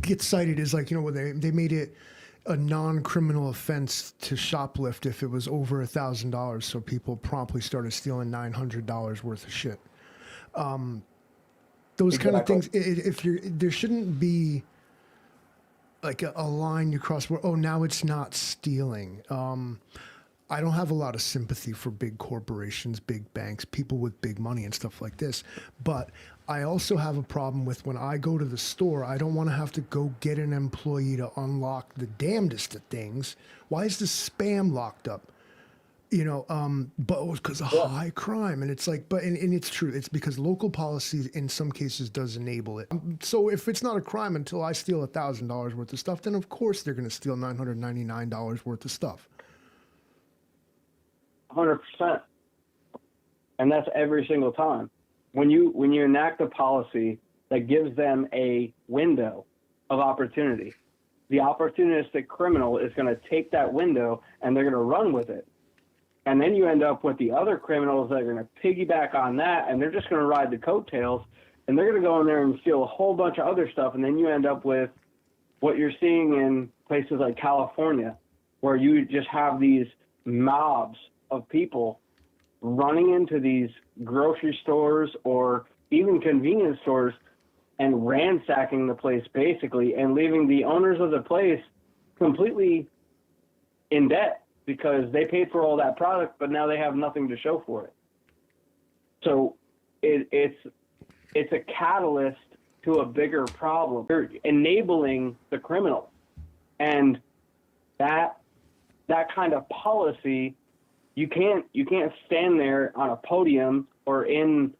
it gets cited is like, where they made it a non-criminal offense to shoplift if it was over $1,000. So people promptly started stealing $900 worth of shit. Those kind of Exactly. things. If there shouldn't be like a line you cross where, oh, now it's not stealing. I don't have a lot of sympathy for big corporations, big banks, people with big money and stuff like this. But I also have a problem with when I go to the store, I don't want to have to go get an employee to unlock the damnedest of things. Why is the spam locked up? But it was because of Yeah. high crime. And it's like, and it's true. It's because local policies in some cases does enable it. So if it's not a crime until I steal $1,000 worth of stuff, then of course they're going to steal $999 worth of stuff. 100%. And that's every single time. When you enact a policy that gives them a window of opportunity, the opportunistic criminal is going to take that window and they're going to run with it. And then you end up with the other criminals that are going to piggyback on that, and they're just going to ride the coattails, and they're going to go in there and steal a whole bunch of other stuff, and then you end up with what you're seeing in places like California, where you just have these mobs of people running into these grocery stores or even convenience stores and ransacking the place basically, and leaving the owners of the place completely in debt because they paid for all that product, but now they have nothing to show for it. So it's a catalyst to a bigger problem. You're enabling the criminal, and that kind of policy, you can't stand there on a podium or in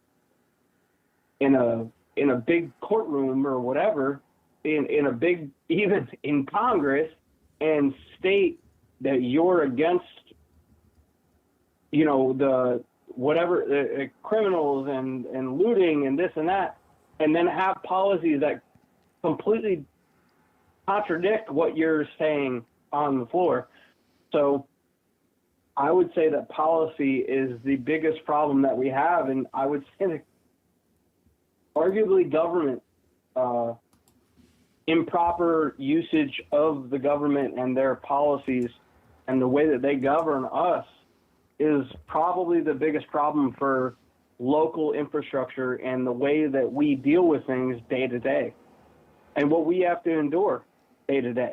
a big courtroom or whatever, in a big, even in Congress, and state that you're against, the whatever, the criminals and looting and this and that, and then have policies that completely contradict what you're saying on the floor. So I would say that policy is the biggest problem that we have, and I would say that arguably government, improper usage of the government and their policies and the way that they govern us is probably the biggest problem for local infrastructure and the way that we deal with things day to day and what we have to endure day to day.